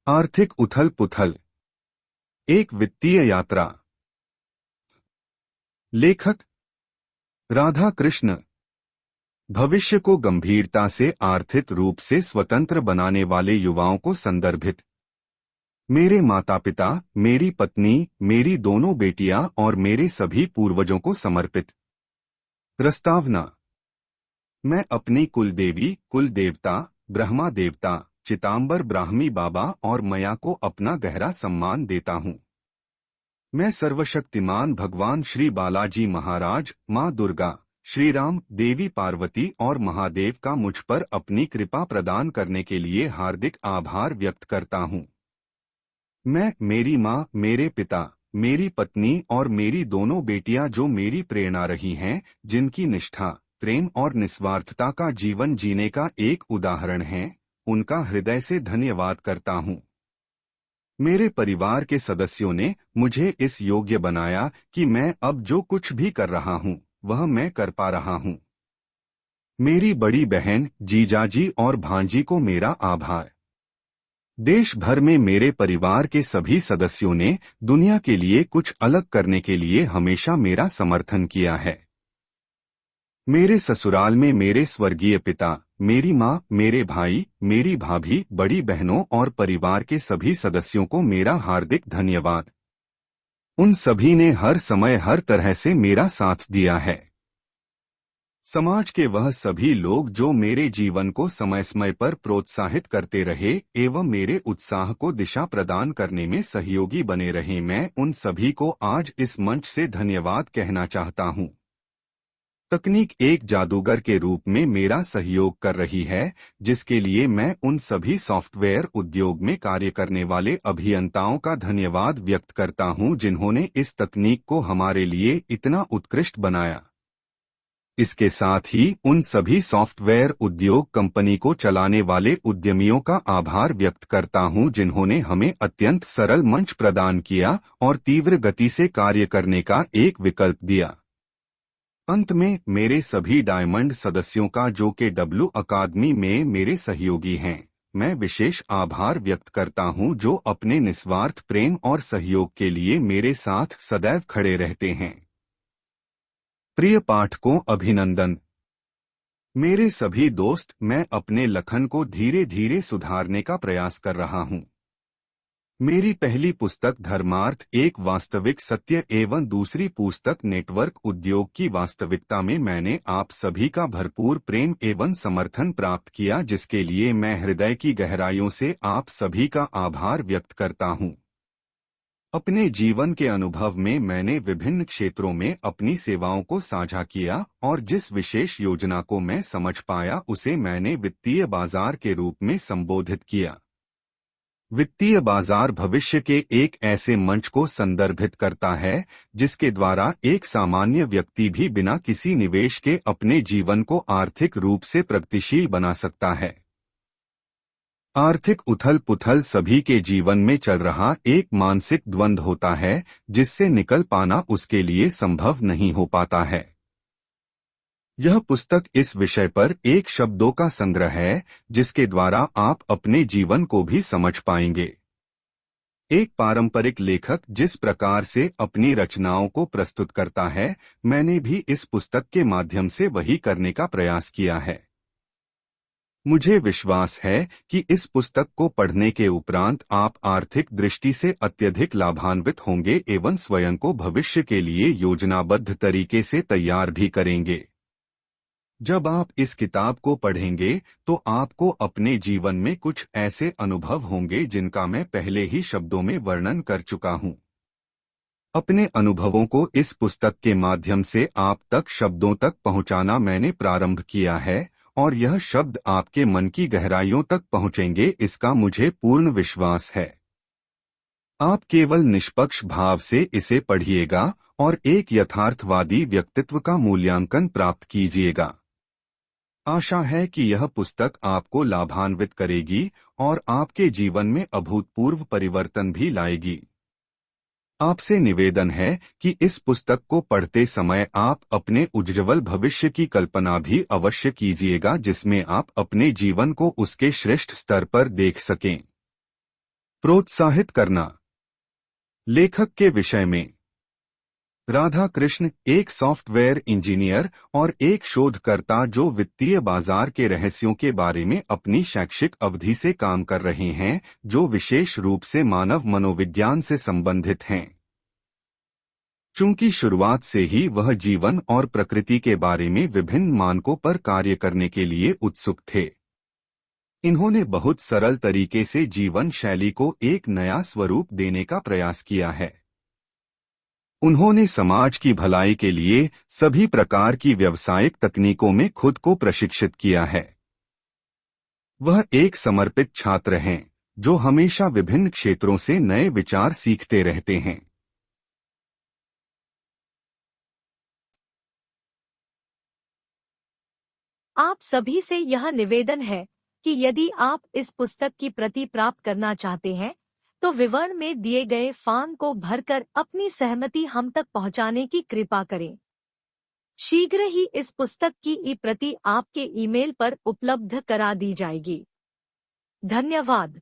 आर्थिक उथल पुथल, एक वित्तीय यात्रा। लेखक राधा कृष्ण। भविष्य को गंभीरता से आर्थिक रूप से स्वतंत्र बनाने वाले युवाओं को संदर्भित। मेरे माता पिता, मेरी पत्नी, मेरी दोनों बेटियां और मेरे सभी पूर्वजों को समर्पित। प्रस्तावना। मैं अपनी कुलदेवी, कुल देवता, ब्रह्मा देवता, चितांबर ब्राह्मी बाबा और मया को अपना गहरा सम्मान देता हूँ। मैं सर्वशक्तिमान भगवान श्री बालाजी महाराज, माँ दुर्गा, श्री राम, देवी पार्वती और महादेव का मुझ पर अपनी कृपा प्रदान करने के लिए हार्दिक आभार व्यक्त करता हूँ। मैं, मेरी माँ, मेरे पिता, मेरी पत्नी और मेरी दोनों बेटियां जो मेरी प्रेरणा रही हैं, जिनकी निष्ठा, प्रेम और निस्वार्थता का जीवन जीने का एक उदाहरण है, उनका हृदय से धन्यवाद करता हूँ। मेरे परिवार के सदस्यों ने मुझे इस योग्य बनाया कि मैं अब जो कुछ भी कर रहा हूँ, वह मैं कर पा रहा हूँ। मेरी बड़ी बहन, जीजाजी और भांजी को मेरा आभार। देश भर में मेरे परिवार के सभी सदस्यों ने दुनिया के लिए कुछ अलग करने के लिए हमेशा मेरा समर्थन किया है। मेरे ससुराल में मेरे स्वर्गीय पिता, मेरी माँ, मेरे भाई, मेरी भाभी, बड़ी बहनों और परिवार के सभी सदस्यों को मेरा हार्दिक धन्यवाद। उन सभी ने हर समय हर तरह से मेरा साथ दिया है। समाज के वह सभी लोग जो मेरे जीवन को समय समय पर प्रोत्साहित करते रहे एवं मेरे उत्साह को दिशा प्रदान करने में सहयोगी बने रहे, मैं उन सभी को आज इस मंच से धन्यवाद कहना चाहता हूँ। तकनीक एक जादूगर के रूप में मेरा सहयोग कर रही है, जिसके लिए मैं उन सभी सॉफ्टवेयर उद्योग में कार्य करने वाले अभियंताओं का धन्यवाद व्यक्त करता हूं, जिन्होंने इस तकनीक को हमारे लिए इतना उत्कृष्ट बनाया। इसके साथ ही उन सभी सॉफ्टवेयर उद्योग कंपनी को चलाने वाले उद्यमियों का आभार व्यक्त करता हूं, जिन्होंने हमें अत्यंत सरल मंच प्रदान किया और तीव्र गति से कार्य करने का एक विकल्प दिया। अंत में मेरे सभी डायमंड सदस्यों का, जो कि डब्ल्यू अकादमी में मेरे सहयोगी हैं, मैं विशेष आभार व्यक्त करता हूं, जो अपने निस्वार्थ प्रेम और सहयोग के लिए मेरे साथ सदैव खड़े रहते हैं। प्रिय पाठकों, अभिनंदन। मेरे सभी दोस्त, मैं अपने लखन को धीरे धीरे सुधारने का प्रयास कर रहा हूं। मेरी पहली पुस्तक धर्मार्थ एक वास्तविक सत्य एवं दूसरी पुस्तक नेटवर्क उद्योग की वास्तविकता में मैंने आप सभी का भरपूर प्रेम एवं समर्थन प्राप्त किया, जिसके लिए मैं हृदय की गहराइयों से आप सभी का आभार व्यक्त करता हूं। अपने जीवन के अनुभव में मैंने विभिन्न क्षेत्रों में अपनी सेवाओं को साझा किया और जिस विशेष योजना को मैं समझ पाया उसे मैंने वित्तीय बाजार के रूप में संबोधित किया। वित्तीय बाजार भविष्य के एक ऐसे मंच को संदर्भित करता है, जिसके द्वारा एक सामान्य व्यक्ति भी बिना किसी निवेश के अपने जीवन को आर्थिक रूप से प्रगतिशील बना सकता है। आर्थिक उथल पुथल सभी के जीवन में चल रहा एक मानसिक द्वंद्व होता है, जिससे निकल पाना उसके लिए संभव नहीं हो पाता है। यह पुस्तक इस विषय पर एक शब्दों का संग्रह है, जिसके द्वारा आप अपने जीवन को भी समझ पाएंगे। एक पारंपरिक लेखक जिस प्रकार से अपनी रचनाओं को प्रस्तुत करता है, मैंने भी इस पुस्तक के माध्यम से वही करने का प्रयास किया है। मुझे विश्वास है कि इस पुस्तक को पढ़ने के उपरांत आप आर्थिक दृष्टि से अत्यधिक लाभान्वित होंगे एवं स्वयं को भविष्य के लिए योजनाबद्ध तरीके से तैयार भी करेंगे। जब आप इस किताब को पढ़ेंगे तो आपको अपने जीवन में कुछ ऐसे अनुभव होंगे जिनका मैं पहले ही शब्दों में वर्णन कर चुका हूं। अपने अनुभवों को इस पुस्तक के माध्यम से आप तक शब्दों तक पहुंचाना मैंने प्रारंभ किया है और यह शब्द आपके मन की गहराइयों तक पहुंचेंगे, इसका मुझे पूर्ण विश्वास है। आप केवल निष्पक्ष भाव से इसे पढ़िएगा और एक यथार्थवादी व्यक्तित्व का मूल्यांकन प्राप्त कीजिएगा। आशा है कि यह पुस्तक आपको लाभान्वित करेगी और आपके जीवन में अभूतपूर्व परिवर्तन भी लाएगी। आपसे निवेदन है कि इस पुस्तक को पढ़ते समय आप अपने उज्ज्वल भविष्य की कल्पना भी अवश्य कीजिएगा, जिसमें आप अपने जीवन को उसके श्रेष्ठ स्तर पर देख सकें। प्रोत्साहित करना। लेखक के विषय में। राधा कृष्ण एक सॉफ्टवेयर इंजीनियर और एक शोधकर्ता जो वित्तीय बाजार के रहस्यों के बारे में अपनी शैक्षिक अवधि से काम कर रहे हैं, जो विशेष रूप से मानव मनोविज्ञान से संबंधित हैं। चूंकि शुरुआत से ही वह जीवन और प्रकृति के बारे में विभिन्न मानकों पर कार्य करने के लिए उत्सुक थे, इन्होंने बहुत सरल तरीके से जीवन शैली को एक नया स्वरूप देने का प्रयास किया है। उन्होंने समाज की भलाई के लिए सभी प्रकार की व्यावसायिक तकनीकों में खुद को प्रशिक्षित किया है। वह एक समर्पित छात्र हैं, जो हमेशा विभिन्न क्षेत्रों से नए विचार सीखते रहते हैं। आप सभी से यह निवेदन है कि यदि आप इस पुस्तक की प्रति प्राप्त करना चाहते हैं, तो विवरण में दिए गए फॉर्म को भरकर अपनी सहमति हम तक पहुंचाने की कृपा करें। शीघ्र ही इस पुस्तक की ई-प्रति आपके ईमेल पर उपलब्ध करा दी जाएगी। धन्यवाद।